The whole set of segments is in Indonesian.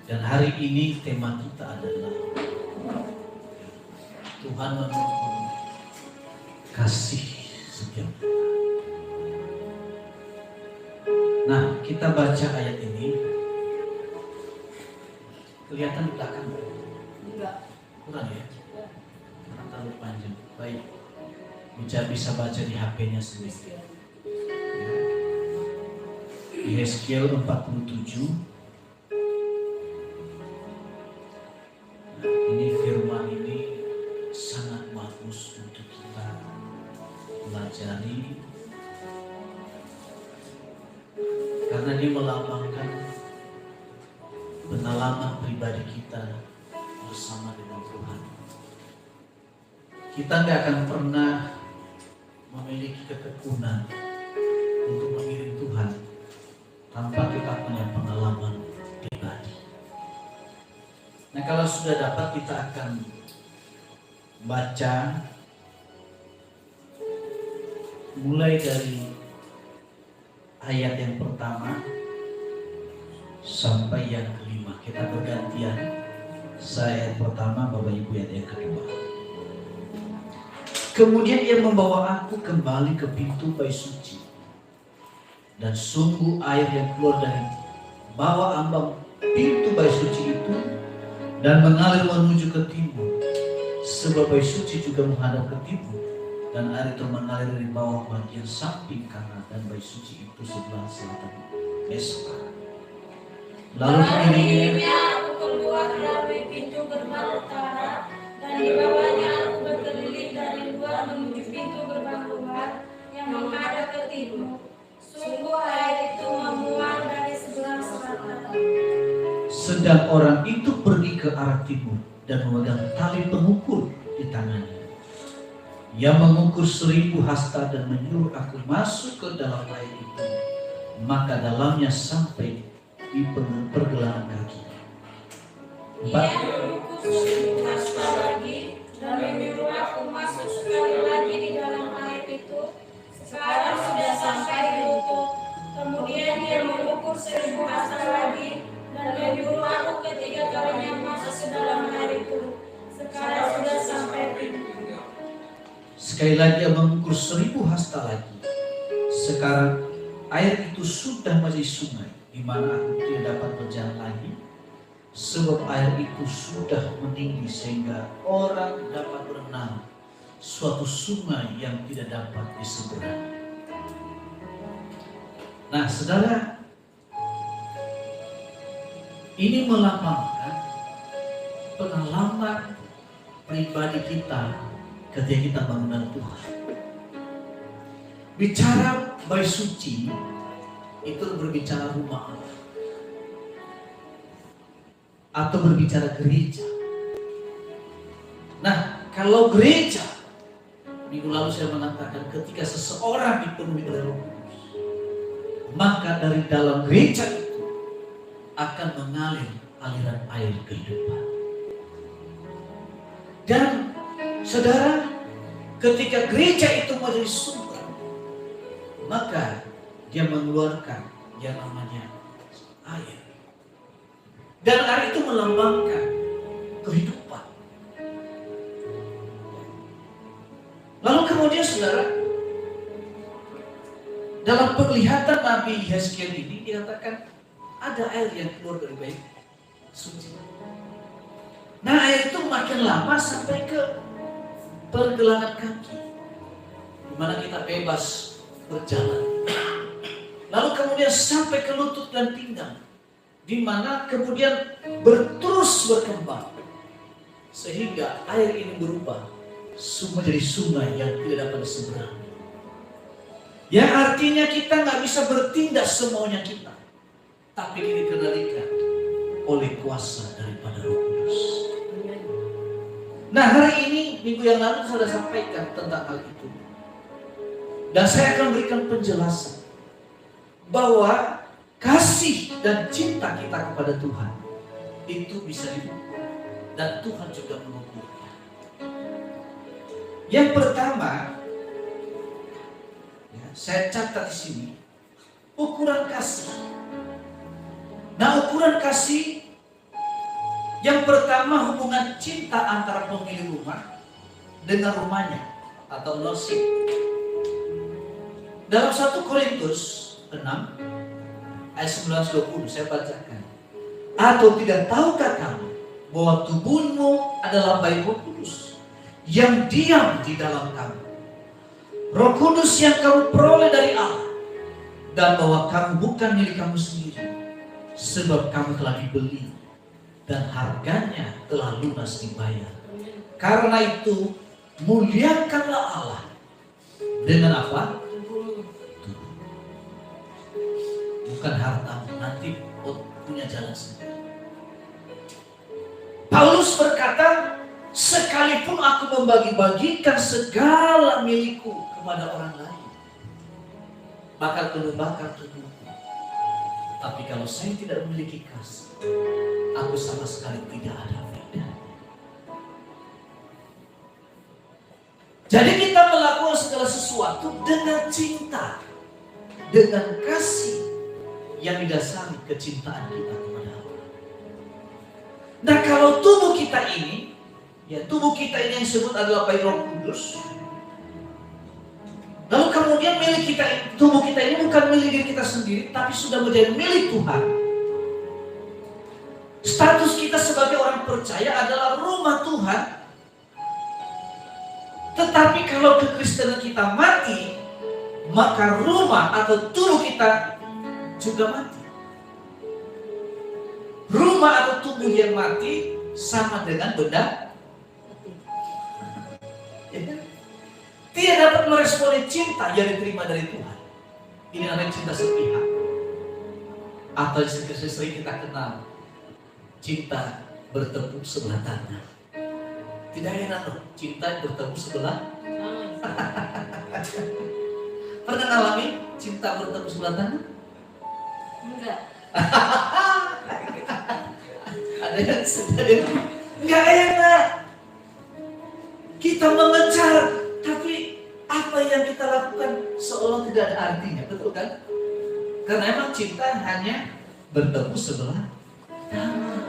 Dan hari ini tema kita adalah Tuhan mengukur kasih setiap kita. Nah, kita baca ayat ini. Kelihatan di belakang? Enggak. Kurang ya? Karena terlalu panjang. Baik, bisa baca di HP-nya sendiri. Di Yeskiel 47. Ini firman ini sangat bagus untuk kita pelajari karena dia melambangkan pengalaman pribadi kita bersama dengan Tuhan. Kita nggak akan pernah memiliki ketekunan untuk mengiring Tuhan tanpa kita punya pengalaman pribadi. Nah, kalau sudah dapat, kita akan baca mulai dari ayat yang pertama sampai yang kelima. Kita bergantian. Saya ayat pertama, Bapak Ibu ayat yang kedua. Kemudian ia membawa aku kembali ke pintu bait suci, dan sungguh air yang keluar dari bawah ambang pintu bait suci itu dan mengalir menuju ke timur, sebab bait suci juga menghadap ke timur, dan air itu mengalir dari bawah bagian samping kanan, dan bait suci itu sebelah selatan Mesbah. Lalu dirinya aku keluar melalui pintu gerbang utara, dan di bawahnya aku berkeliling dari luar menuju pintu gerbang luar yang menghadap ke timur. Sungguh air itu memuang dari sebelah selatan. Sedang orang itu pergi ke arah timur dan memegang tali pengukur di tangannya. Ia mengukur 1000 hasta dan menyuruh aku masuk ke dalam air itu. Maka dalamnya sampai di pergelangan kaki. Ia mengukur 1000 hasta lagi dan menyuruh aku masuk sekali lagi di dalam air itu. Sekarang sudah sampai di lutut. Kemudian dia mengukur 1000 hasta lagi dan menyuruh aku ketiga kalinya masuk ke dalam air itu. Sekarang sudah sampai di lutut. Sekali lagi dia mengukur 1000 hasta lagi. Sekarang air itu sudah menjadi sungai, di mana aku tidak dapat berjalan lagi, sebab air itu sudah meninggi sehingga orang dapat berenang, suatu sungai yang tidak dapat diseberangi. Nah, saudara, ini melambangkan pengalaman pribadi kita ketika kita bangunan Tuhan. Bicara bait suci itu berbicara rumah Allah atau berbicara gereja. Nah, kalau gereja, minggu lalu saya mengatakan ketika seseorang dipenuhi oleh Roh Kudus, maka dari dalam gereja itu akan mengalir aliran air kehidupan. Dan saudara, ketika gereja itu menjadi sumber, maka dia mengeluarkan yang namanya air. Dan air itu melambangkan kehidupan. Lalu kemudian saudara, dalam penglihatan Nabi Yeskiel ini dikatakan ada air yang keluar dari bait suci. Nah, air itu makin lama sampai ke pergelangan kaki, di mana kita bebas berjalan. Lalu kemudian sampai ke lutut dan pinggang, di mana kemudian terus berkembang sehingga air ini berubah menjadi sungai yang tidak dapat diseberangi. Yang artinya kita nggak bisa bertindak semaunya kita, tapi ini dikendalikan oleh kuasa daripada Roh Kudus. Nah, hari ini, minggu yang lalu saya sudah sampaikan tentang hal itu. Dan saya akan berikan penjelasan bahwa kasih dan cinta kita kepada Tuhan itu bisa diukur, dan Tuhan juga mengukurnya. Yang pertama, ya, saya catat di sini, ukuran kasih. Nah, ukuran kasih Yang pertama, hubungan cinta antara pemilik rumah dengan rumahnya atau lordship. Dalam 1 Korintus 6 ayat 19-20 saya bacakan. Atau tidak tahukah kamu bahwa tubuhmu adalah bait Roh Kudus yang diam di dalam kamu, Roh Kudus yang kamu peroleh dari Allah, dan bahwa kamu bukan milik kamu sendiri, sebab kamu telah dibeli dan harganya telah lunas dibayar. Karena itu muliakanlah Allah dengan apa? Bukan hartamu, nanti punya jalan sendiri. Paulus berkata, sekalipun aku membagi-bagikan segala milikku kepada orang lain, bakal penuh bakar tubuhku, tapi kalau saya tidak memiliki kasih, aku sama sekali tidak ada faedah. Jadi kita melakukan segala sesuatu dengan cinta, dengan kasih yang didasari kecintaan kita kepada Allah. Nah, kalau tubuh kita ini, ya tubuh kita ini yang disebut adalah bait Roh Kudus. Lalu kemudian milik kita, tubuh kita ini bukan milik diri kita sendiri, tapi sudah menjadi milik Tuhan. Status kita sebagai orang percaya adalah rumah Tuhan. Tetapi kalau kekristenan kita mati, maka rumah atau tubuh kita juga mati. Rumah atau tubuh yang mati sama dengan benda tidak dapat meresponi cinta yang diterima dari Tuhan. Ini namanya cinta sepihak, atau yang sering kita kenal, cinta bertepuk sebelah tangan. Tidak enak loh, cinta bertepuk sebelah. Pernah ngalamin cinta bertepuk sebelah tangan? Enggak. Ada yang sedang nggak enak. Kita mengejar, tapi apa yang kita lakukan seolah tidak ada artinya, betul kan? Karena emang cinta hanya bertemu sebelah tangan.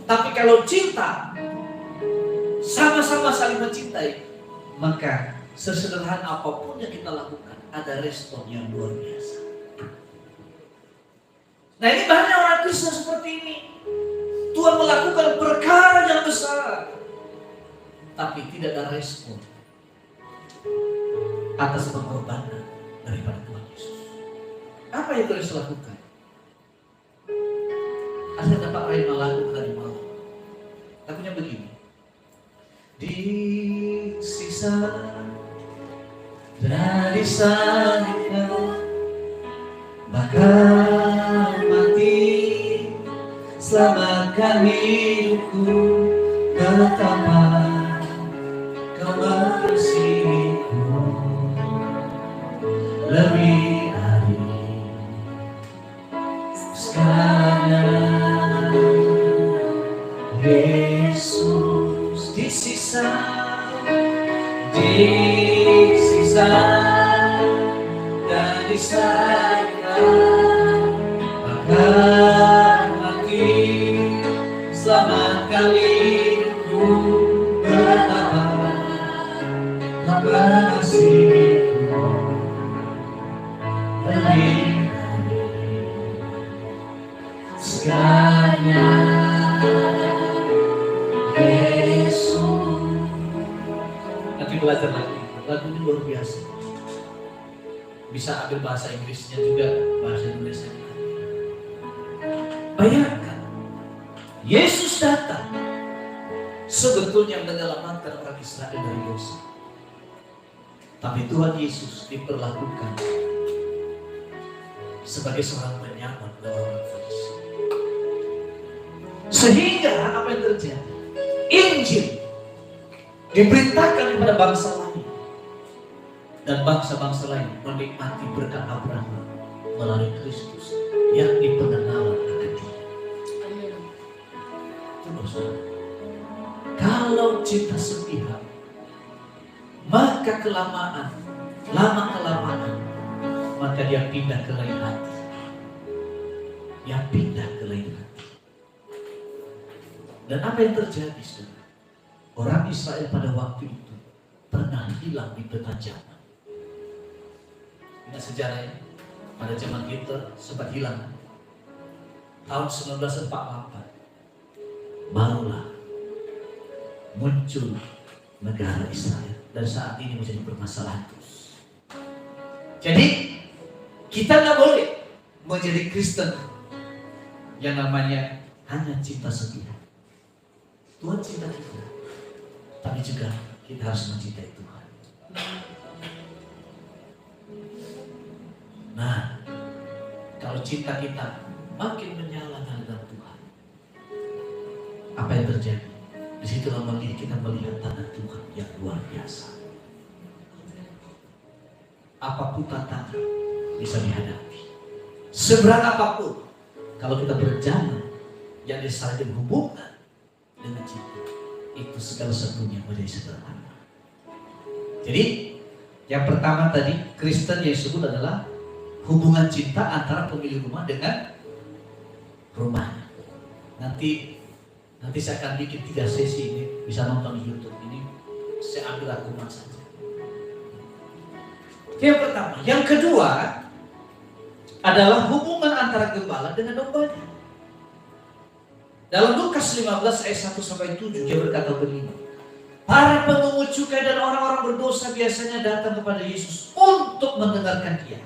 Tapi kalau cinta sama-sama saling mencintai, maka sesederhana apapun yang kita lakukan ada respon yang luar biasa. Nah, ini banyak orang Kristen seperti ini. Tuhan melakukan perkara yang besar, tapi tidak ada respon atas pengorbanan daripada Tuhan Yesus. Apa yang harus lakukan? Ada Pak Rai lagu tadi malam. Lagunya begini. Di sisa dari salibnya, bahkan mati, selamatkan hidupku, betapa kau mengasihiku lebih dari segalanya. Yesus di sisa dan di sana, bahkan mati, selamatkan hidupku, betapa kau mengasihiku lebih dari segalanya. Yesus. Nanti belajar lagi. Lagu ini luar biasa. Bisa ambil bahasa Inggrisnya juga, bahasa Indonesia. Bayangkan, Yesus datang sebetulnya menyelamatkan orang Israel dari dosa. Tapi Tuhan Yesus diperlakukan sebagai seorang penyaman dan orang Farisi. Sehingga apa yang terjadi? Injil diberitakan kepada bangsa lain, dan bangsa-bangsa lain menikmati berkat Abraham melalui Kristus, yakni pengenalan akan Dia. Terus, kalau cinta sepihak, maka lama-kelamaan, maka dia pindah ke lain hati. Dia pindah ke lain hati. Dan apa yang terjadi, saudara? Orang Israel pada waktu itu pernah hilang di peta zaman. Ingat sejarahnya? Pada zaman Hitler sempat hilang. Tahun 1948 barulah muncul negara Israel, dan saat ini menjadi permasalahan terus. Jadi kita nggak boleh menjadi Kristen yang namanya hanya cinta setia. Tuhan cinta kita, tapi juga kita harus mencintai Tuhan. Nah, kalau cinta kita makin menyala dalam Tuhan, apa yang terjadi? Disitulah kita melihat tangan Tuhan yang luar biasa. Apapun tantangan bisa dihadapi. Seberat apapun, kalau kita berjalan yang disalin hubungan dengan cinta, itu segala sesuatunya menjadi sederhana. Jadi yang pertama tadi, Kristen yang disebut adalah hubungan cinta antara pemilik rumah dengan rumahnya. Nanti saya akan bikin 3 sesi ini, bisa nonton di YouTube. Ini saya ambil rangkuman saja. Yang pertama, yang kedua adalah hubungan antara gembala dengan dombanya. Dalam Lukas 15 ayat 1-7 dia berkata begini. Para pemungut cukai dan orang-orang berdosa biasanya datang kepada Yesus untuk mendengarkan dia.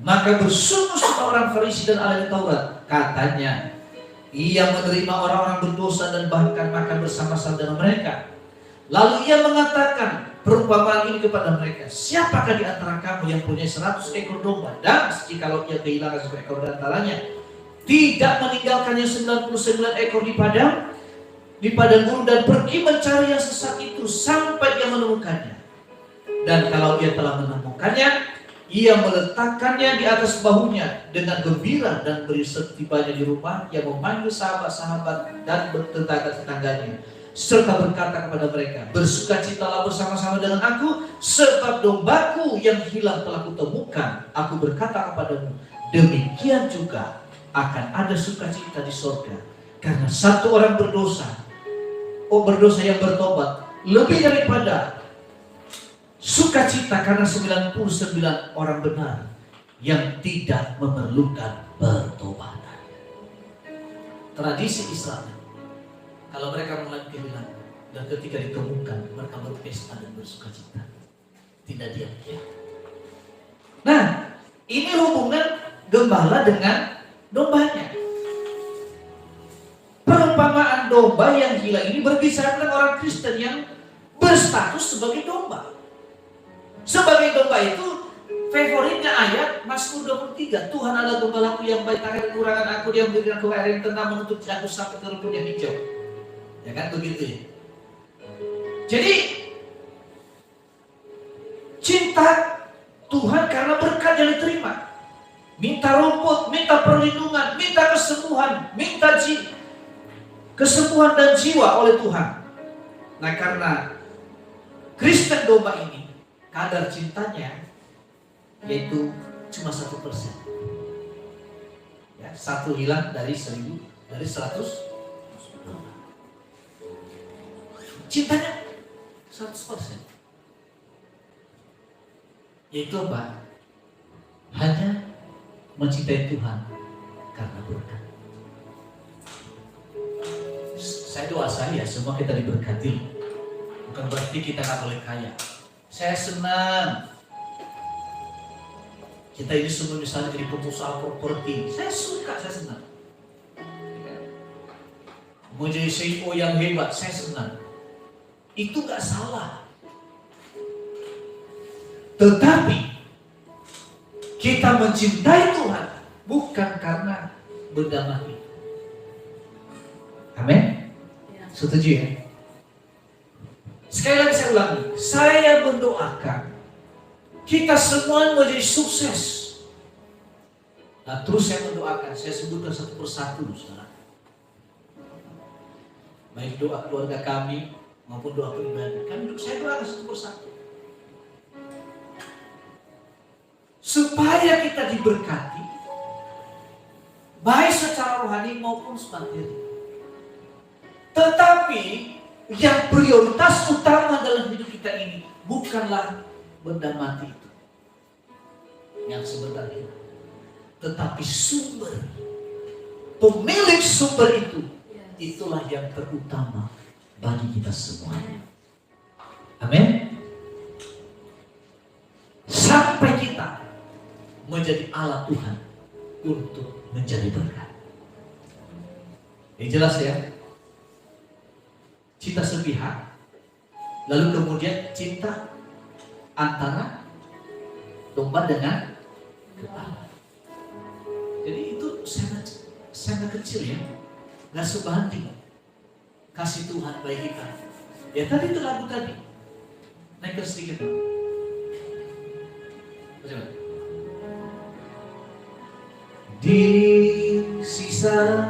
Maka bersungguh-sungguh orang Farisi dan ahli Taurat, katanya, ia menerima orang-orang berdosa dan bahkan makan bersama-sama dengan mereka. Lalu ia mengatakan perumpamaan ini kepada mereka. Siapakah di antara kamu yang punya 100 ekor domba, dan jikalau ia kehilangan 1 ekor di antaranya, tidak meninggalkannya 99 ekor di padang gurun dan pergi mencari yang sesat itu sampai ia menemukannya. Dan kalau ia telah menemukannya, ia meletakkannya di atas bahunya dengan gembira dan bersetibanya di rumah, ia memanggil sahabat-sahabat dan tetangga-tetangganya, serta berkata kepada mereka, bersukacitalah bersama-sama dengan aku, sebab dombaku yang hilang telah kutemukan. Aku berkata kepadamu, demikian juga akan ada sukacita di sorga, karena satu orang berdosa yang bertobat lebih daripada sukacita karena 99 orang benar yang tidak memerlukan pertobatan. Tradisi Israel, kalau mereka mengalami kehilangan dan ketika ditemukan, mereka berpesta dan bersukacita, tidak diam-diam. Nah, ini hubungan gembala dengan dombanya. Perumpamaan domba yang hilang ini berbicara tentang orang Kristen yang berstatus sebagai domba. Sebagai domba itu favoritnya ayat Mazmur 23. Tuhan adalah gembalaku yang baik, takkan kekurangan aku, dia memberikan aku air yang tenang, menutup aku sampai ke rumput yang hijau. Ya kan begitu ya. Jadi cinta Tuhan karena berkat yang diterima. Minta rumput, minta perlindungan, minta kesembuhan, minta kesembuhan dan jiwa oleh Tuhan. Nah, karena Kristen domba ini, kadar cintanya yaitu cuma 1%. Ya, 1 hilang dari 100. Cintanya 100%. Yaitu apa? Hanya mencintai Tuhan karena berkat. Saya doa semua kita diberkati. Bukan berarti kita nggak boleh kaya. Saya senang kita ini semua misalnya jadi pengusaha properti. Saya suka, saya senang. Mau jadi CEO yang hebat, saya senang. Itu nggak salah. Tetapi kita mencintai Tuhan bukan karena benda mati. Amin. Setuju ya? Sekali lagi saya ulangi, saya mendoakan kita semua menjadi sukses. Nah, terus saya mendoakan, saya sebutkan satu persatu sekarang. Baik doa keluarga kami maupun doa pribadi, saya doakan satu persatu. Supaya kita diberkati, baik secara rohani maupun materi. Tetapi yang prioritas utama dalam hidup kita ini bukanlah benda mati itu yang sebenarnya, tetapi sumber, pemilik sumber itu, itulah yang terutama bagi kita semuanya. Amin. Sampai kita menjadi alat Tuhan untuk menjadi berkat. Ini jelas ya. Cinta sepihak, lalu kemudian cinta antara domba dengan kepala. Jadi itu sangat kecil ya, nggak sebanding kasih Tuhan bagi kita. Ya tadi itu lagu tadi, naikkan sedikit. Coba. Di sisa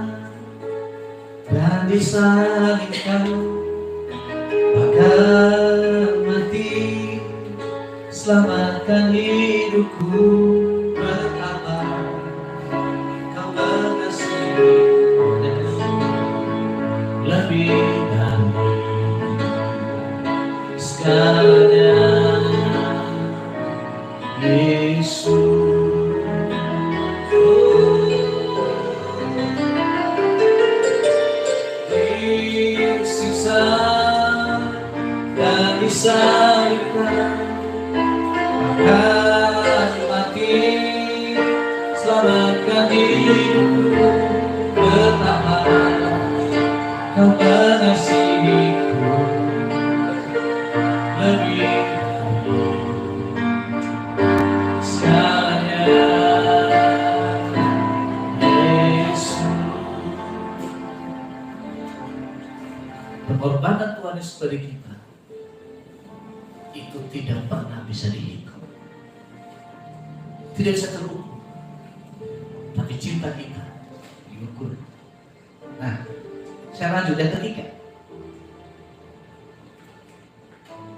dan disalibkan, maka mati selamatkan hidupku. Betapa kau mengasihiku lebih dari segalanya, Yesus. Disalibkan, maka mati selamatkan hidupku. Betapa kau mengasihiku lebih dari segalanya, Yesus. Pengorbanan Tuhan Yesus bagi kita itu tidak pernah bisa dihitung, tidak bisa terukur, tapi cinta kita diukur. Nah, saya lanjut yang ketiga,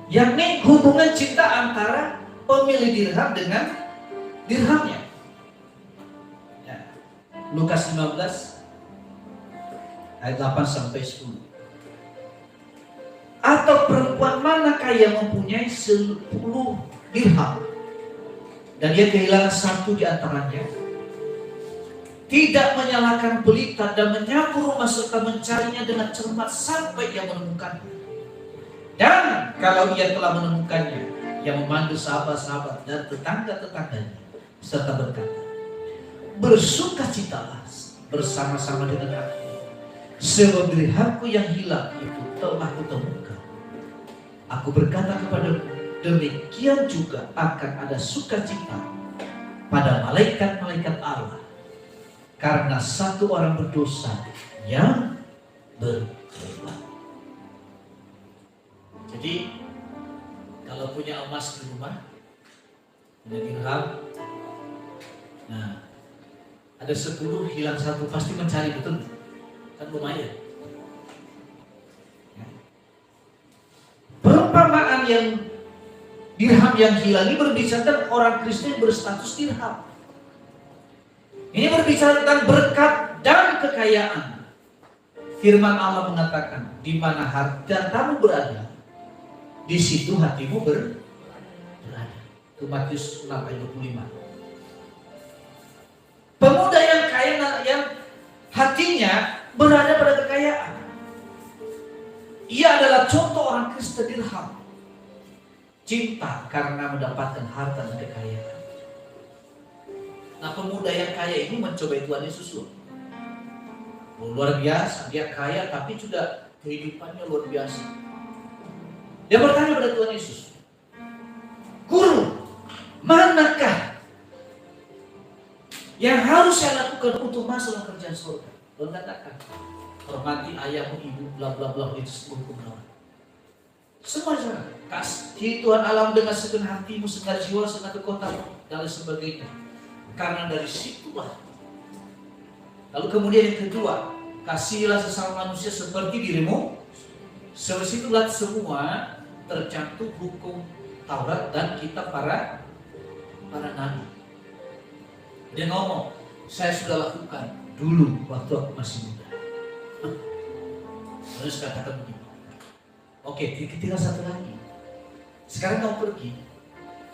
yakni hubungan cinta antara pemilik dirham dengan dirhamnya. Ya. Lukas 15 ayat 8 sampai 10. Atau perempuan manakah yang mempunyai 10 dirham dan dia kehilangan satu di antaranya, tidak menyalakan pelita dan menyapu rumah serta mencarinya dengan cermat sampai ia menemukannya. Dan kalau ia telah menemukannya, ia memanggil sahabat-sahabat dan tetangga-tetangganya serta berkata, bersukacitalah bersama-sama dengan aku, sebab dirhamku yang hilang itu telah kutemukan. Aku berkata kepadamu, demikian juga akan ada sukacita pada malaikat-malaikat Allah karena satu orang berdosa yang bertobat. Jadi kalau punya emas di rumah, punya dirham, nah ada 10 hilang satu, pasti mencari, betul kan, lumayan. Perumpamaan yang dirham yang hilang ini berbicara tentang orang Kristen berstatus dirham. Ini berbicara tentang berkat dan kekayaan. Firman Allah mengatakan, di mana hartamu berada, di situ hatimu berada. Itu Matius 6 ayat 25. Pemuda yang kaya yang hatinya berada pada kekayaan, ia adalah contoh orang Kristen dirham. Cinta karena mendapatkan harta dan kekayaan. Nah, pemuda yang kaya ini mencobai Tuhan Yesus loh. Luar biasa, dia kaya tapi juga kehidupannya luar biasa. Dia bertanya pada Tuhan Yesus, Guru, manakah yang harus saya lakukan untuk masuk dalam kerajaan surga? Tuhan katakan, hormati ayahmu, ibu, bla bla bla, itu semua hukum Taurat. Semua sana, kasih Tuhan Allah dengan segenap hatimu, segenap jiwa, segenap kekuatanmu, dan sebagainya. Karena dari situlah. Lalu kemudian yang kedua, kasihilah sesama manusia seperti dirimu. Seperti situlah semua tercantum hukum Taurat dan kitab para nabi. Dia ngomong, saya sudah lakukan dulu waktu aku masih muda. Yesus katakan begini. Oke, tinggal satu lagi. Sekarang kau pergi,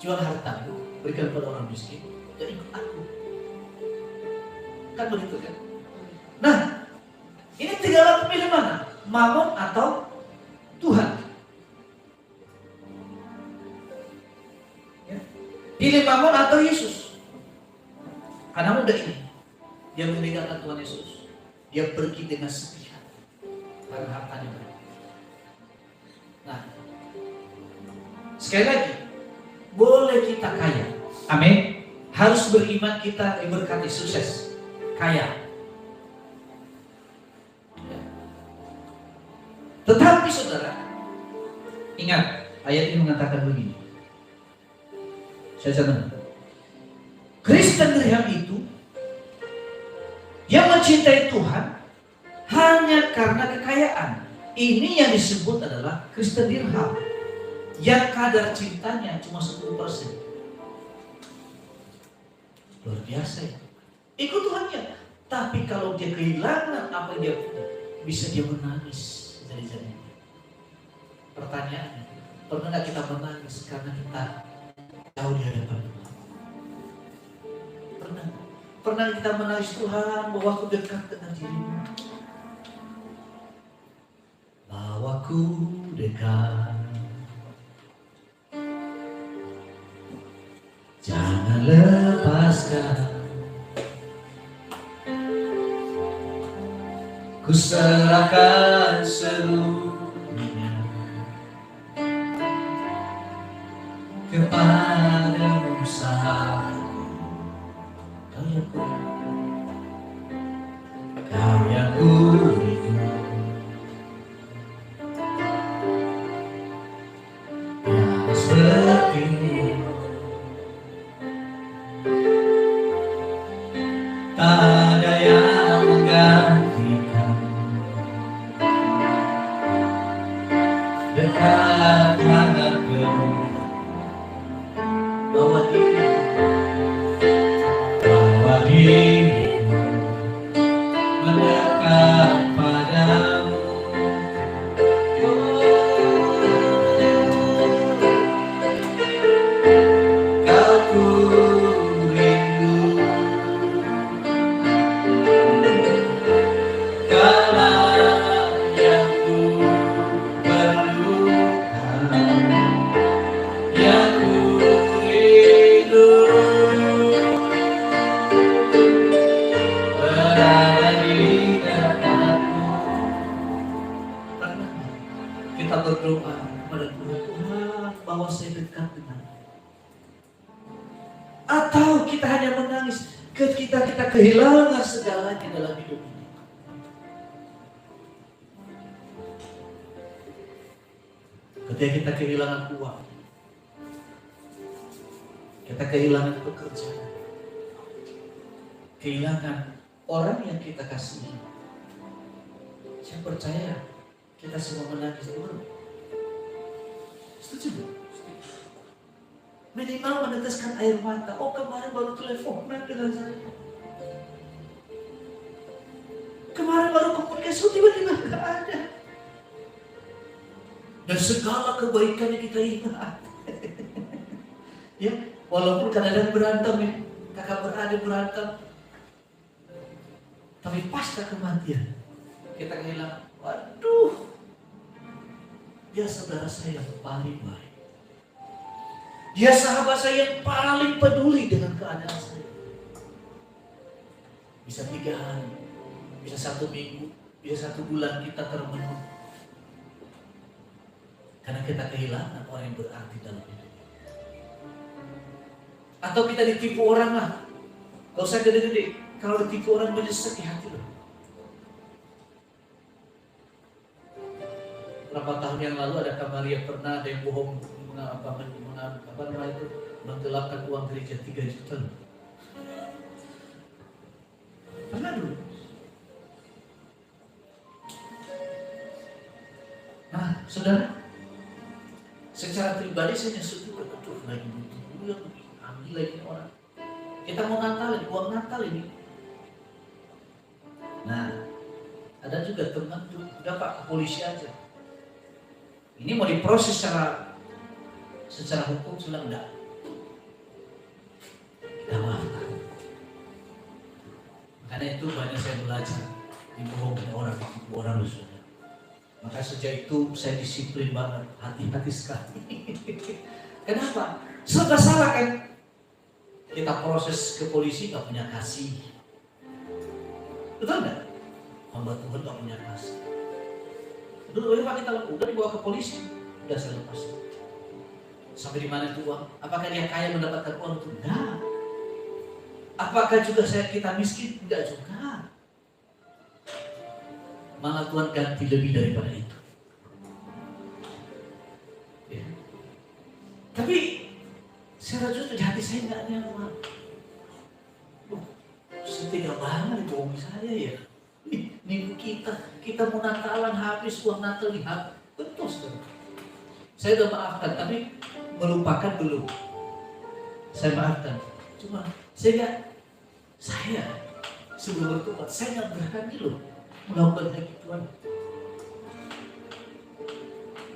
jual hartamu, berikan kepada orang miskin, dan ikut aku. Kan begitu kan? Nah, ini tinggal pilih mana? Mamon atau Tuhan? Ya. Pilih Mamon atau Yesus? Karena muda ini, dia meninggalkan Tuhan Yesus. Dia pergi dengan sepihak karena hartanya banyak. Nah, sekali lagi, boleh kita kaya, amin. Harus beriman kita diberkati sukses, kaya. Tetapi saudara, ingat ayat ini mengatakan begini. Saya catat. Kristen Graham itu yang mencintai Tuhan hanya karena kekayaan. Ini yang disebut adalah Kristen dirham, yang kadar cintanya cuma 10%. Luar biasa ya. Ikut Tuhannya. Tapi kalau dia kehilangan apa yang dia punya, bisa dia menangis. Pertanyaannya, pernah nggak kita menangis karena kita jauh di hadapan Tuhan? Pernah kita menangis, Tuhan, bahwa aku dekat dengan dirimu, bahwa aku dekat, jangan lepaskan, ku serahkan seluruhnya kepadamu Satu. Kau yang ku rindu, yang sepertimu, tak ada yang menggantikan dekat hangatku. Bawa dirimu mendekat padamu. Kau ku rindu, kaulah yang ku perlukan, yang ku rindu. Kita berdoa kepada Tuhan, Tuhan, bahwa saya dekat dengan. Atau kita hanya menangis ketika kita kehilangan segalanya dalam hidup ini. Ketika kita kehilangan uang, kita kehilangan pekerjaan, kehilangan orang yang kita kasihi. Saya percaya kita semua menangis dulu. Setuju? Minimal meneteskan air mata. Oh, kemarin baru teleponan dengan saya. Kemarin baru komunikasi, tiba-tiba nggak ada. Dan segala kebaikan yang kita ingat. Ya, walaupun kadang-kadang berantem ya, kakak beradik berantem. Tapi pasca kematian, kita kehilangan. Waduh, dia saudara saya yang paling baik. Dia sahabat saya yang paling peduli dengan keadaan saya. Bisa 3 hari, bisa 1 minggu, bisa 1 bulan kita termenung. Karena kita kehilangan orang yang berarti dalam hidup. Atau kita ditipu orang lah. Gak usah gede-gede. Kalau ditipu orang menyesek di hati loh. Berapa tahun yang lalu ada Kamaria pernah ada yang bohong menggelapkan uang gereja 3 juta. Pernah dulu. Nah, saudara, secara pribadi saya nyesut juga, betul lagi butuh dulu yang ambil lagi orang. Kita mau Natal, uang Natal ini. Nah, ada Ada juga teman tuh, udah Pak ke polisi aja. Ini mau diproses secara hukum, sudah enggak. Kita maafkan. Makanya itu banyak saya belajar dibohongin orang, ditipu orang loh sudah. Maka sejak itu saya disiplin banget, hati-hati sekali. Kenapa? Serba salah kan? Kita proses ke polisi nggak punya kasih. Betul nggak? Hamba Tuhan nggak punya kasih. Dulu Pak kita udah dibawa ke polisi, udah saya lepas. Sampai di mana itu uang? Apakah dia kaya mendapatkan uang itu? Enggak. Apakah juga kita miskin? Enggak juga. Malah Tuhan ganti lebih daripada itu. Ya. Tapi saya rasa di hati saya nggak nyaman. Setia banget itu om saya ya. Nih kita mau Natalan habis uang Natal lihat betul sekali. Saya udah maafkan tapi melupakan belum. Saya maafkan. Cuma saya sebelum bertobat saya nggak berani loh melakukan hal Tuhan.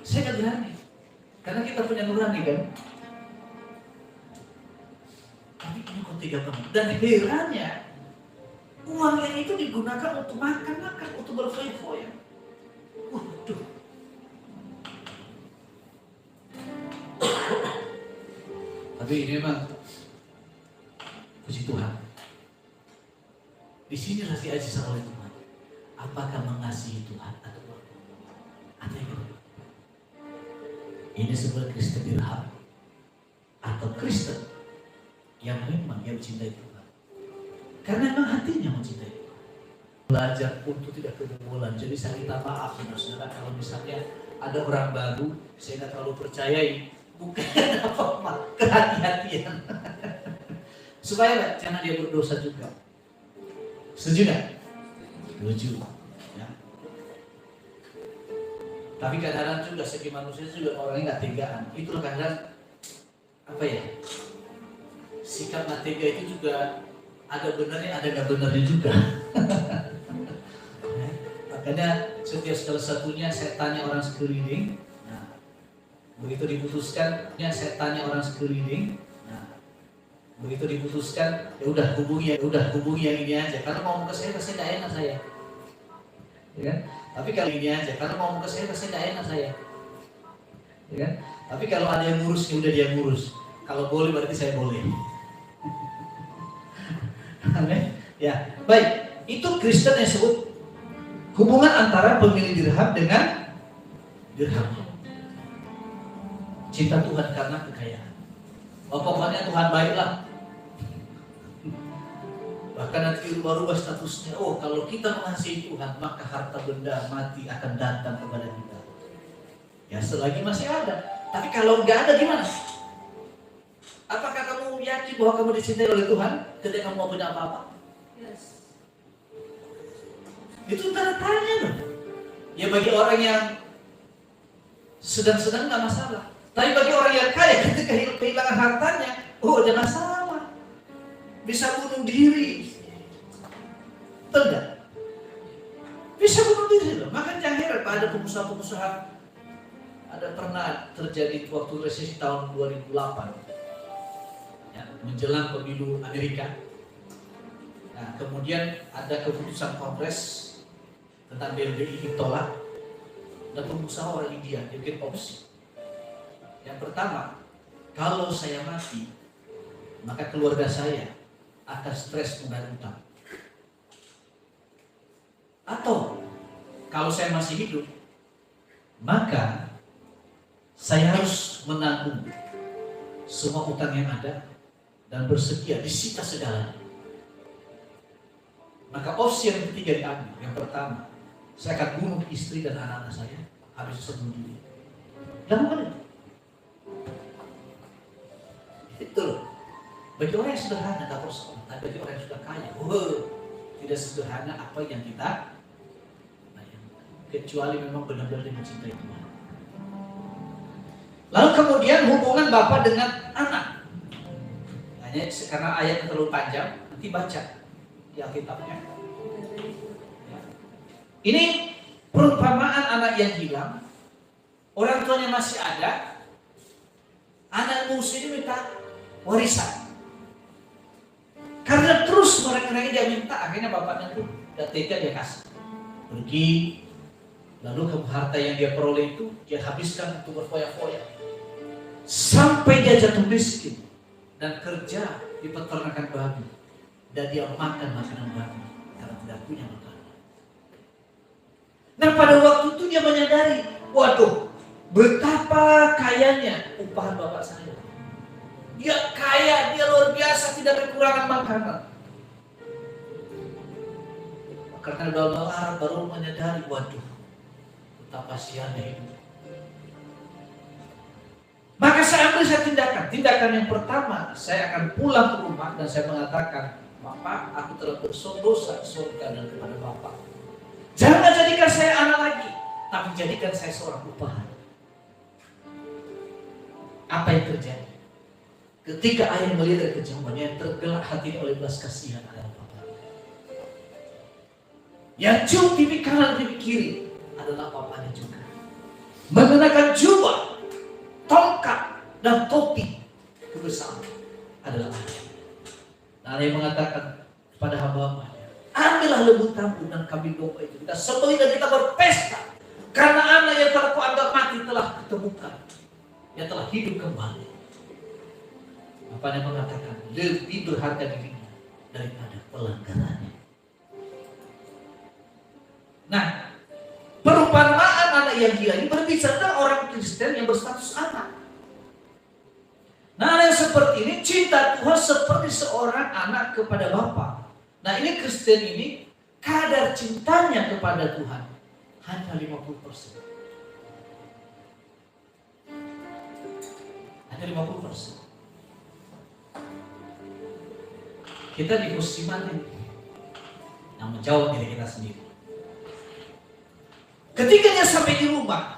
Saya nggak berani karena kita punya nurani kan. Tapi ini kok tega banget. Dan herannya uang yang itu digunakan untuk makan, untuk berfoya-foya. Waduh. Tapi ini memang puji Tuhan. Di sini harus diajar oleh Tuhan. Apakah mengasihi Tuhan atau tidak? Ada yang kedua. Ini sebuah Kristen dirham atau Kristen yang memang dia mencintai Tuhan. Karena memang hatinya mencintai Tuhan. Belajar untuk tidak kebobolan. Jadi saya minta maaf saudara kalau misalnya ada orang baru, saya tidak terlalu percayai. Bukan apa-apa, kehati-hatian. Supaya jangan dia berdosa juga. Setuju gak? Setuju. Ya. Tapi kadang-kadang juga segi manusia juga orangnya gak tegaan. Itulah kadang apa ya? Sikap gak tega itu juga ada benarnya, ada gak benarnya juga. Makanya setiap salah satunya setannya orang sekeliling. Nah, begitu diputuskan, setannya orang sekeliling. Nah, begitu diputuskan, ya udah hubungi yang ini aja. Karena mau ke saya pasti tidak enak saya. Ya kan? Tapi kalau ini aja, karena mau ke saya pasti tidak enak saya. Ya kan? Tapi kalau ada yang ngurus, ya udah dia ngurus. Kalau boleh berarti saya boleh. Amin. Ya, baik. Itu Kristen yang sebut hubungan antara pemilik dirham dengan dirham. Cinta Tuhan karena kekayaan. Oh, pokoknya Tuhan baiklah. Bahkan nanti berubah statusnya. Oh, kalau kita mengasihi Tuhan, maka harta benda mati akan datang kepada kita. Ya, selagi masih ada. Tapi kalau nggak ada gimana? Apakah kamu yakin bahwa kamu dicintai oleh Tuhan ketika kamu mau punya apa-apa? Yes. Itu tanda tanya loh. Ya bagi orang yang sedang-sedang nggak masalah. Tapi bagi orang yang kaya ketika kehilangan hartanya, oh ada masalah. Bisa bunuh diri. Betul nggak? Bisa bunuh diri loh. Makanya jangan heran pada pengusaha-pengusaha. Ada pernah terjadi waktu resesi tahun 2008. Ya, menjelang pemilu Amerika. Nah, kemudian ada keputusan Kongres tentang BLBI ditolak. Dan pengusaha orang India dia bikin opsi. Yang pertama, kalau saya mati, maka keluarga saya akan stres membayar utang. Atau kalau saya masih hidup, maka saya harus menanggung semua utang yang ada dan bersedia disita segalanya. Maka opsi yang ketiga diambil. Yang pertama, saya akan bunuh istri dan anak-anak saya, habis itu bunuh diri. Lakukan itu. Itu loh. Bagi orang yang sederhana tak persoalan, tapi bagi orang yang sudah kaya, tidak sederhana apa yang kita bayangkan. Kecuali memang benar-benar mencintai Tuhan. Lalu kemudian hubungan bapak dengan anak. Hanya karena ayatnya terlalu panjang, nanti baca di Alkitabnya. Ya. Ini perumpamaan anak yang hilang. Orang tuanya masih ada. Anak bungsu ini minta warisan. Karena terus mereka dia minta, akhirnya bapaknya tuh gak tega, dia kasih. Pergi, lalu harta yang dia peroleh itu dia habiskan untuk berfoya-foya. Sampai dia jatuh miskin dan kerja di peternakan babi. Dan dia makan makanan babi karena tidak punya makanan. Nah pada waktu itu dia menyadari, waduh, betapa kayanya upahan bapak saya. Dia kaya, dia luar biasa, tidak kekurangan makanan. Karena doa baru menyadari, waduh, betapa sialnya hidup. Maka saya ambil tindakan. Tindakan yang pertama, saya akan pulang ke rumah dan saya mengatakan, Bapak, aku telah berdosa surga dan kepada Bapak. Jangan jadikan saya anak lagi, tapi jadikan saya seorang upahan. Apa yang terjadi? Ketika ayah melihat kejauhannya, tergerak hatinya oleh belas kasihan akan Bapak. Yang cium pipi kanan pipi kiri adalah bapaknya juga. Mengenakan jubah, tongkat dan topi kebesaran adalah ayah. Nah, ayah mengatakan kepada hamba-hambanya, ambillah lembu tambun dan kambing domba itu, kita sembelih dan kita berpesta, karena anak yang telah kau anggap mati telah ditemukan, yang telah hidup kembali. Bapaknya mengatakan lebih berharga dirinya daripada pelanggarannya. Nah, perumpamaan anak yang gila ini berbicara tentang orang Kristen yang berstatus anak. Nah, yang seperti ini cinta Tuhan seperti seorang anak kepada Bapa. Nah, ini Kristen ini kadar cintanya kepada Tuhan hanya 50%. Hanya 50%. Kita di posisi mana ini? Yang menjawab diri kita sendiri. Ketika dia sampai di rumah,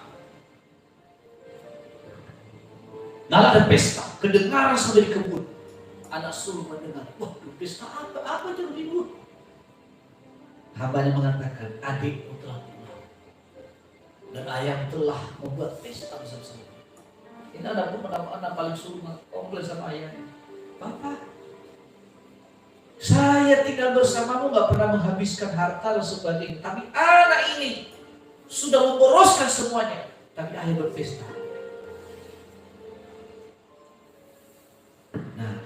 lalu ada pesta, kedengaran sampai di kebun. Anak sulung mendengar, wah pesta apa? Apa itu ribut? Hambanya mengatakan, adikmu telah pulang dan ayah telah membuat pesta bersama-sama. Ini ada pun anak paling sulung komplain sama ayahnya. Bapak, saya tinggal bersamamu gak pernah menghabiskan harta dan sebagainya, tapi anak ini sudah memboroskan semuanya, tapi ayah berpesta. Nah,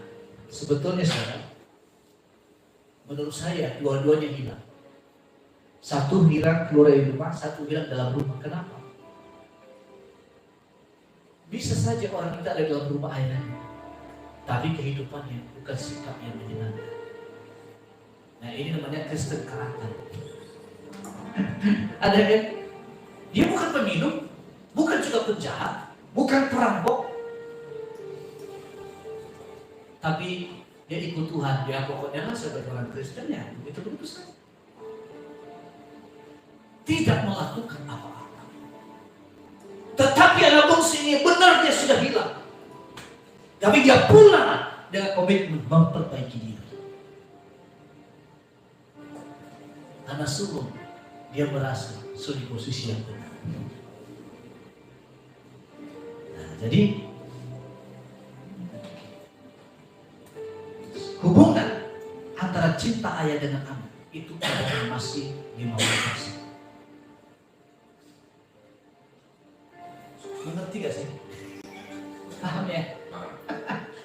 sebetulnya saudara, menurut saya dua-duanya hilang. Satu hilang keluar dari rumah, satu hilang dalam rumah. Kenapa? Bisa saja orang kita ada dalam rumah ayahnya, tapi kehidupannya bukan sikap yang menyenangkan. Nah, ini namanya Kristen karakter. Ada kan? Dia bukan peminum, bukan juga penjahat, bukan perampok, tapi dia ikut Tuhan. Dia pokoknya lah sebagai orang Kristen ya, begitu saja. Tidak melakukan apa-apa. Tetapi anak bungsu ini benar dia sudah hilang, tapi dia pulang dengan komitmen memperbaiki diri. Anak sulung, dia merasa sudah di posisi yang benar. Nah, jadi hubungan antara cinta ayah dengan anak itu masih 50%. Mengerti gak sih? Paham ya?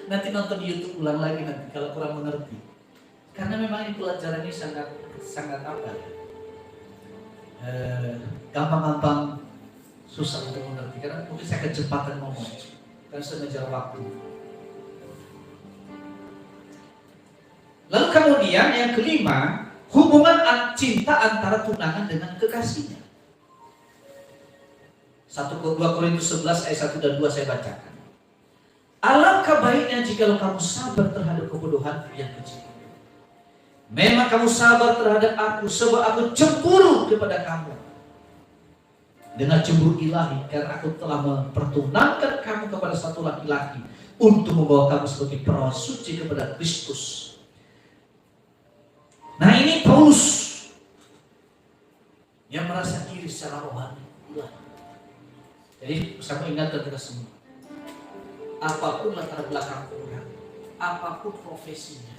Nanti nonton YouTube ulang lagi nanti kalau kurang mengerti. Karena memang ini pelajaran ini sangat apa ya? Gampang-gampang susah untuk mengerti. Karena mungkin saya kecepatan ngomong, karena saya ngejar waktu. Lalu kemudian yang kelima, hubungan cinta antara tunangan dengan kekasihnya. 1 Korintus 11 ayat 1 dan 2 saya bacakan. Alangkah baiknya jika kamu sabar terhadap kebodohan yang kecil. Memang kamu sabar terhadap aku, sebab aku cemburu kepada kamu dengan cemburu ilahi, karena aku telah mempertunangkan kamu kepada satu laki-laki untuk membawa kamu sebagai perawan suci kepada Kristus. Nah, ini Paulus yang merasa iri secara rohani. Ulah. Jadi saya ingatkan kita semua, apapun latar belakang orang, apapun profesinya,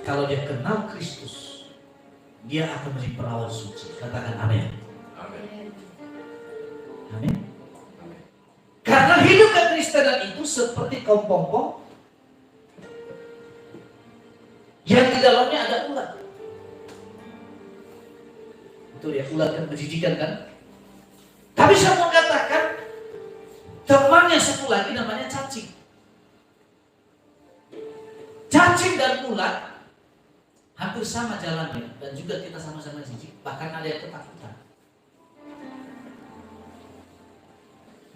kalau dia kenal Kristus, dia akan menjadi perawan suci. Katakan amin. Amin. Karena hidup kekristenan itu seperti kepompong yang di dalamnya ada ulat. Itu ya, ulat kan menjijikan kan? Tapi saya mau katakan, temannya satu lagi namanya cacing. Cacing dan ulat hampir sama jalannya, dan juga kita sama-sama jijik, bahkan ada yang ketakutan.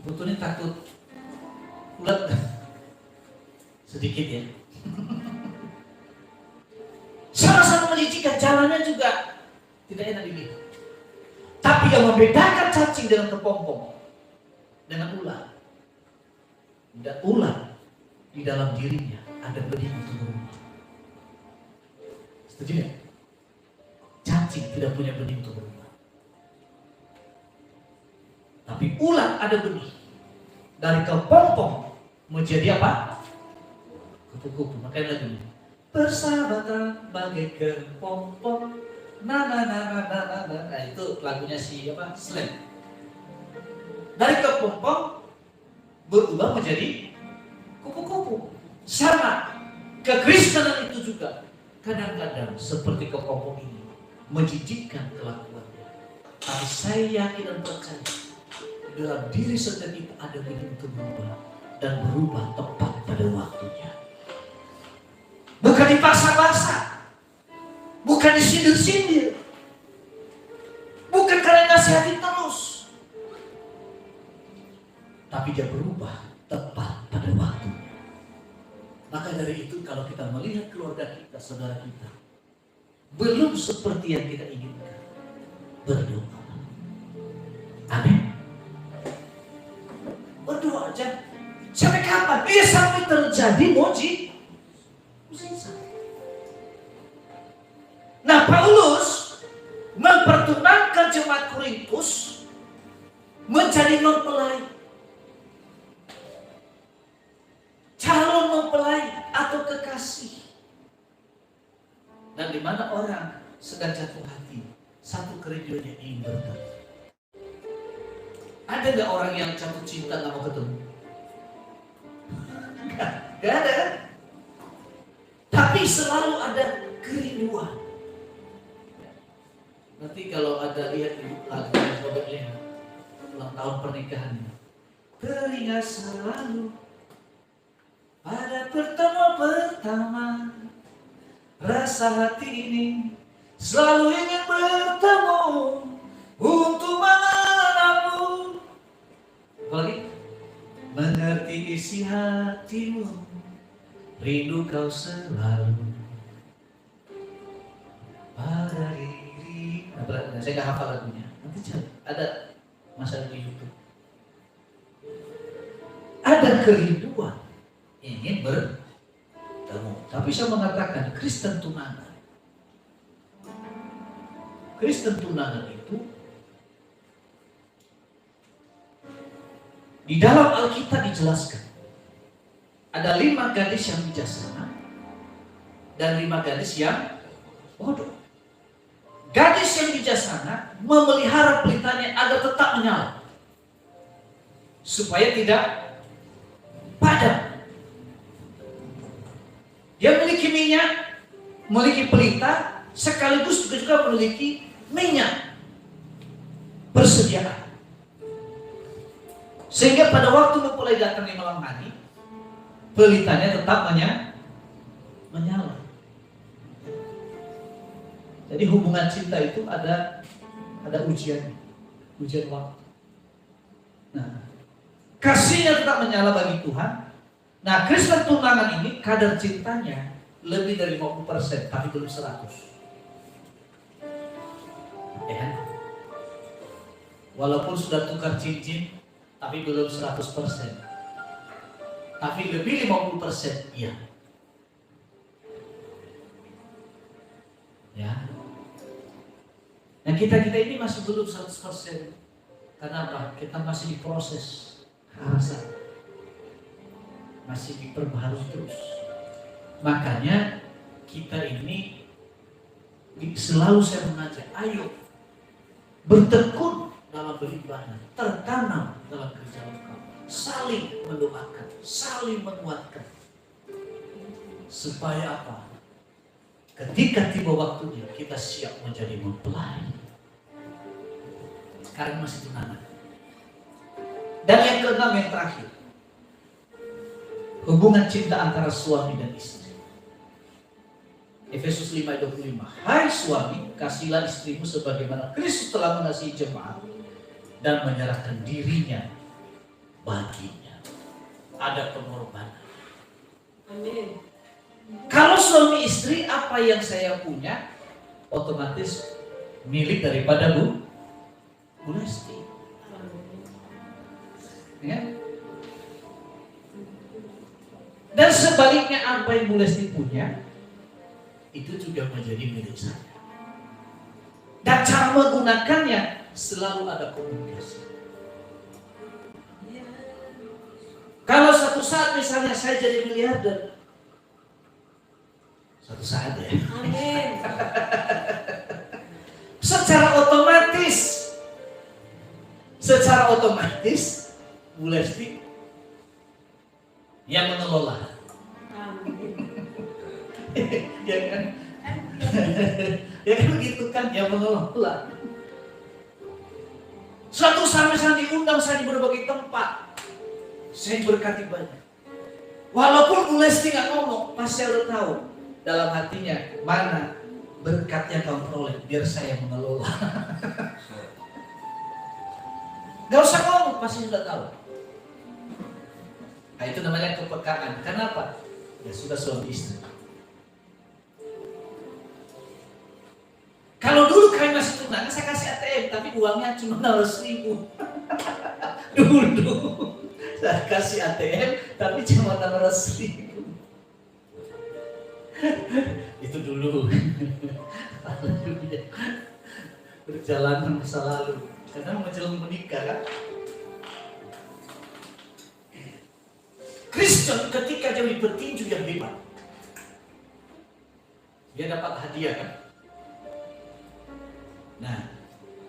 Betulnya takut ulat sedikit ya. Sama-sama menjijikkan, jalannya juga tidak enak dilihat. Tapi yang membedakan cacing dengan kepompong dengan ulat, dan ulat di dalam dirinya ada benih untuk berubah. Setuju ya? Cacing tidak punya benih untuk berubah, tapi ulat ada benih. Dari kepompong menjadi apa? Kupu-kupu. Makanya lagi persahabatan bagai kepompong. Nah, itu lagunya si apa? Slang. Dari kepompong berubah menjadi kupu-kupu. Sama kekristenan itu juga kadang-kadang seperti kepompong ini menjijikkan kelakuannya. Tapi saya yakin dan percaya dalam diri setiap kita ada benih untuk berubah, dan berubah tepat pada waktunya. Bukan dipaksa-paksa, bukan disindir-sindir, bukan karena nasihati terus, tapi dia berubah tepat pada waktunya. Maka dari itu kalau kita melihat keluarga kita, saudara kita belum seperti yang kita inginkan, berdoa. Amin. Berdoa aja. Sampai kapan? Sampai terjadi mujizat. Nah, Paulus mempertunangkan jemaat Korintus menjadi mempelai, calon mempelai atau kekasih. Dan di mana orang sedang jatuh hati, satu kerinduannya ingin bertemu. Ada nggak orang yang jatuh cinta nggak mau ketemu? Nggak ada kan? Tapi selalu ada kerinduan. Nanti kalau ada lihat lagu yang Robert lihat ulang tahun pernikahannya, teringat selalu pada pertemuan pertama, rasa hati ini selalu ingin bertemu untuk manapun. Apalagi mengerti isi hatimu, rindu kau selalu pada diri. Nah, saya nggak hafal lagunya. Nanti ada masa di YouTube. Ada kerinduan ingin bertemu. Tapi saya mengatakan Kristen tunangan. Kristen tunangan itu di dalam Alkitab dijelaskan ada 5 gadis yang bijaksana dan 5 gadis yang bodoh. Gadis yang bijaksana memelihara pelitanya agar tetap menyala supaya tidak padam. Dia memiliki minyak, memiliki pelita, sekaligus juga memiliki minyak persediaan. Sehingga pada waktu mempelai datang di malam hari, pelitanya tetap menyala. Jadi hubungan cinta itu ada ujian waktu. Nah, kasihnya tetap menyala bagi Tuhan. Nah, Kristen tunangan ini kadar cintanya lebih dari 50%, tapi belum 100. Ya. Walaupun sudah tukar cincin, tapi belum 100%. Tapi lebih 50% iya. Ya. Yang Dan kita ini masih belum 100%. Kenapa? Kita masih diproses rasa, masih diperbaharui terus. Makanya kita ini selalu saya mengajak, ayo bertekun dalam beribadah, tertanam dalam kerjaan kamu, saling mendoakan, saling menguatkan, supaya apa? Ketika tiba waktunya kita siap menjadi mempelai. Sekarang masih tunangan. Dan yang keenam, yang terakhir, hubungan cinta antara suami dan istri. Efesus 5:25. Hai suami, kasihilah istrimu sebagaimana Kristus telah mengasihi jemaat dan menyerahkan dirinya baginya. Ada pengorbanan. Amin. Kalau suami istri, apa yang saya punya otomatis milik daripada Bu Lesti. Ya? Dan sebaliknya, apa yang Bu Lesti punya itu juga menjadi milik saya. Dan cara menggunakannya selalu ada komunikasi. Kalau suatu saat misalnya saya jadi miliarder, suatu saat ya, Amin. secara otomatis Bu Lesti yang mengelola. Ya kan? Ya kan begitu kan, yang mengelola. Suatu saat misalnya diundang saya di berbagai tempat, saya berkati banyak. Walaupun Bu Lesti nggak ngomong, pasti saya udah tahu dalam hatinya mana berkat yang kamu peroleh, biar saya mengelola. Gak usah ngomong, pasti sudah tahu. Nah, itu namanya kepekaan. Kenapa? Ya sudah suami istri. Kalau dulu kami masih tunangan, saya kasih ATM, tapi uangnya cuma 600.000. Dulu saya kasih ATM, tapi cuma 600.000. Itu dulu. Perjalanan masa lalu. Karena menjelang menikah kan. Kristen ketika jadi petinju yang hebat, dia dapat hadiah kan. Nah,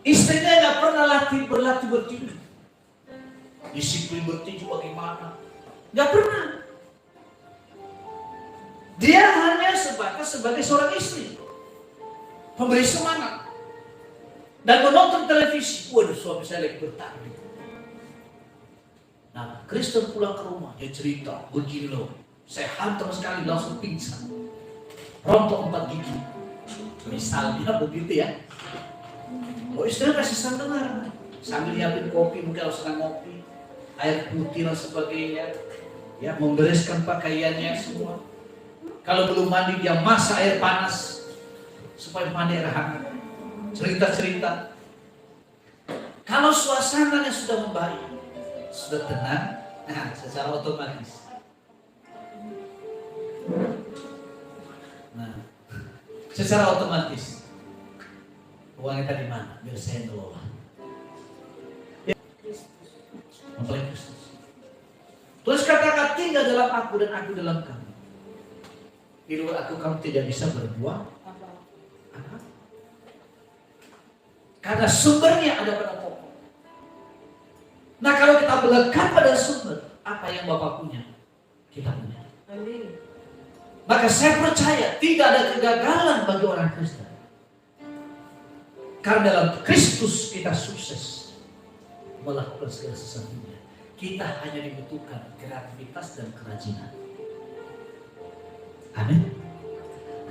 istrinya nggak pernah berlatih bertinju. Disiplin bertinju bagaimana? Nggak pernah. Dia hanya sebagai seorang istri, pemberi semangat. Dan menonton televisi, waduh suami saya lagi bertanding. Nah, Kristen pulang ke rumah, dia cerita, begini loh, saya hantam sekali langsung pingsan. Rontok 4 gigi. Misalnya begitu ya. Oh istrinya pasti dengar. Sambil nyiapin kopi, mungkin harus ngopi, air putih dan sebagainya. Ya, membereskan pakaiannya semua. Kalau belum mandi, dia masak air panas supaya mandi air hangat. Cerita-cerita. Kalau suasananya sudah membaik, sudah tenang, nah secara otomatis. Nah, secara otomatis uangnya tadi mana? Biar saya ngelola. Mempelai Kristus. Terus katakan tinggal dalam aku dan aku dalam kamu. Di luar aku kamu tidak bisa berbuat apa. Karena sumbernya ada pada pokok. Nah kalau kita melekat pada sumber, apa yang Bapak punya, kita punya. Amin. Maka saya percaya tidak ada kegagalan bagi orang Kristen. Karena dalam Kristus kita sukses melakukan segala sesuatunya. Kita hanya dibutuhkan kreativitas dan kerajinan. Amin.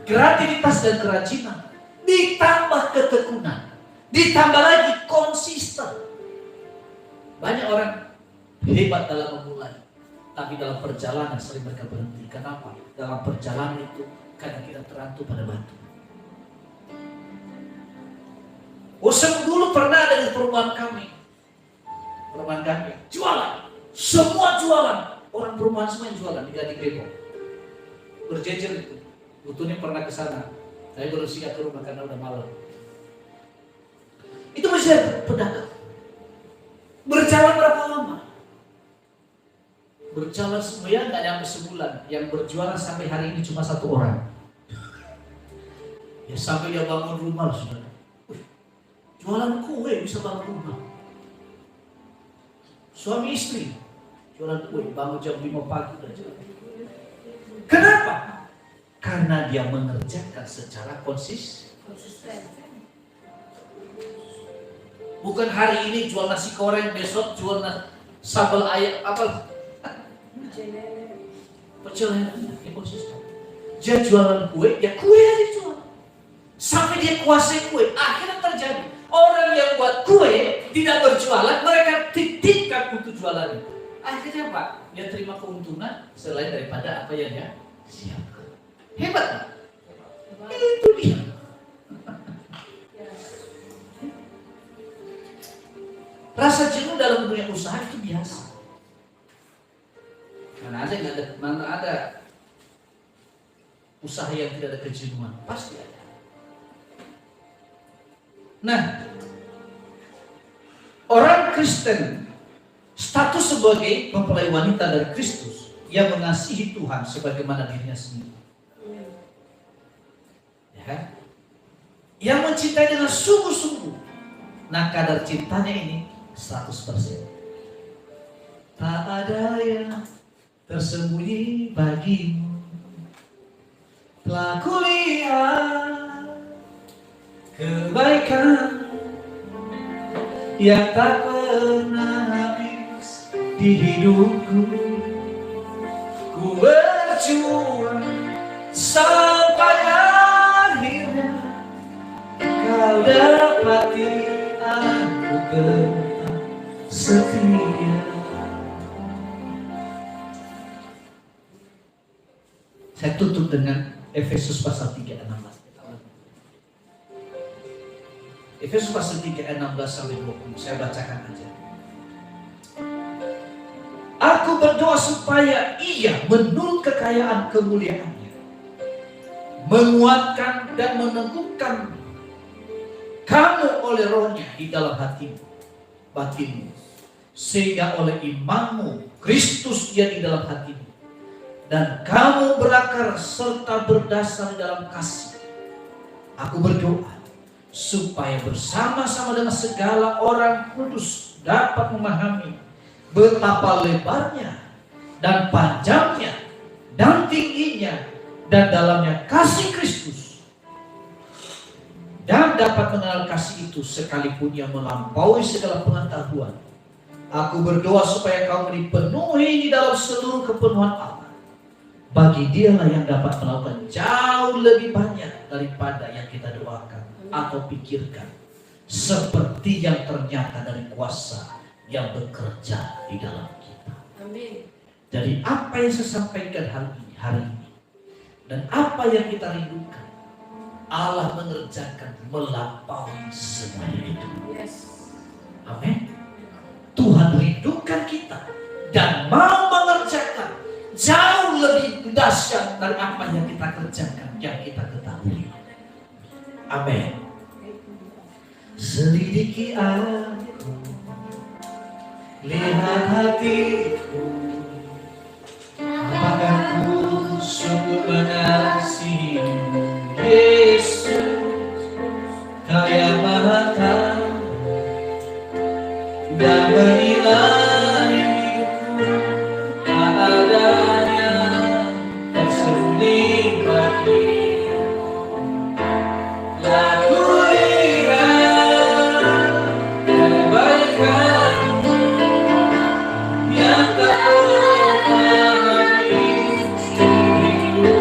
Kreativitas dan kerajinan ditambah ketekunan. Ditambah lagi konsisten. Banyak orang hebat dalam memulai, tapi dalam perjalanan sering mereka berhenti. Kenapa? Dalam perjalanan itu karena kita terantu pada batu. Dulu pernah ada di perumahan kami, jualan, semua jualan. Orang perumahan semua yang jualan di Gading Depok, berjejer itu. Butuhnya pernah ke sana. Saya baru siap ke rumah karena udah malam. Itu masih ada pedagang. Berjalan berapa lama? Berjalan semuanya nggak nyampe sebulan. Yang berjualan sampai hari ini cuma 1 orang. Ya sampai dia bangun rumah, saudara. Jualan kue bisa bangun rumah. Suami istri jualan kue, bangun jam 5 pagi dan jualan. Kenapa? Karena dia mengerjakan secara konsisten. Bukan hari ini jual nasi goreng, besok jual sambal ayam apa? Pecel lele, konsisten. Dia jualan kue, ya kue aja jual. Sampai dia kuasai kue, akhirnya terjadi orang yang buat kue tidak berjualan, mereka titipkan untuk jualan. Akhirnya Pak, dia terima keuntungan selain daripada apa yang dia siapkan. Hebat Pak. Itu dia. Rasa jenuh dalam dunia usaha itu biasa. Mana ada usaha yang tidak ada kejenuhan, pasti ada. Nah, orang Kristen status sebagai mempelai wanita dari Kristus yang mengasihi Tuhan sebagaimana dirinya sendiri. Ya, yang mencintai dengan sungguh-sungguh. Nah, kadar cintanya ini 100%. Tak ada yang tersembunyi bagimu, telah kulihat kebaikan yang tak pernah habis di hidupku. Ku berjuang sampai akhirnya kau dapati aku tetap setia. Saya tutup dengan Efesus pasal 3 ayat 16. Efesus pasal 3 ayat 16 sampai 20. Saya bacakan aja. Aku berdoa supaya Ia menurut kekayaan kemuliaannya menguatkan dan meneguhkan kamu oleh Roh-Nya di dalam hatimu, batinmu, sehingga oleh imanmu Kristus dia di dalam hatimu, dan kamu berakar serta berdasar dalam kasih. Aku berdoa supaya bersama-sama dengan segala orang kudus dapat memahami betapa lebarnya dan panjangnya dan tingginya dan dalamnya kasih Kristus, dan dapat mengenal kasih itu sekalipun yang melampaui segala pengetahuan. Aku berdoa supaya kamu dipenuhi di dalam seluruh kepenuhan Allah. Bagi Dialah yang dapat melakukan jauh lebih banyak daripada yang kita doakan atau pikirkan, seperti yang ternyata dari kuasa yang bekerja di dalam kita. Amin. Jadi apa yang saya sampaikan hari ini dan apa yang kita rindukan, Allah mengerjakan melampaui semuanya itu. Yes. Amin. Tuhan rindukan kita dan mau mengerjakan jauh lebih dahsyat dari apa yang kita kerjakan, yang kita ketahui. Amin. Selidiki aku, lihat hatiku, apakah ku sungguh mengasihimu, Yesus, Kaya Maha Tahu dan menilai hidupku, tak adanya tersembunyi bagimu. Lalu lihat kebaikanmu yang tak pernah habis diriku.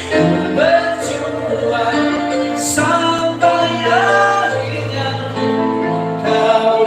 Ku berjuang sampai akhirnya kau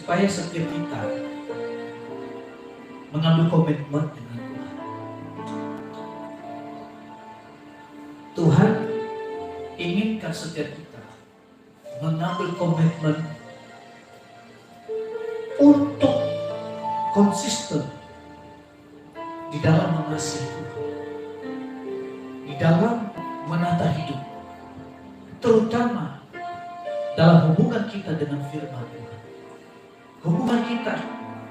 supaya setiap kita mengambil komitmen dengan Tuhan. Tuhan inginkan setiap kita mengambil komitmen untuk konsisten di dalam mengasihi Tuhan, di dalam menata hidup, terutama dalam hubungan kita dengan firman Tuhan, hubungan kita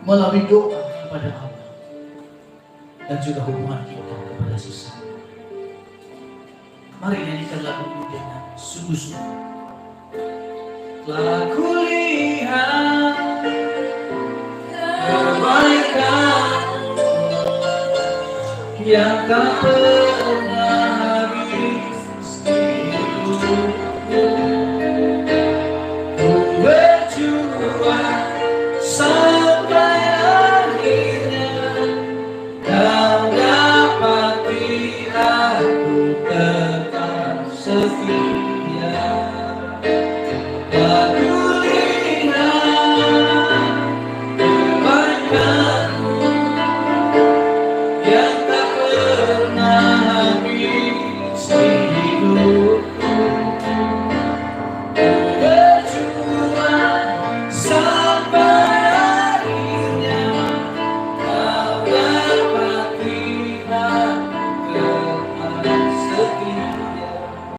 melalui doa kepada Allah, dan juga hubungan kita kepada sesama. Mari nyanyikan lagu ini dengan sungguh-sungguh. Telah kulihat kebaikan yang tak pernah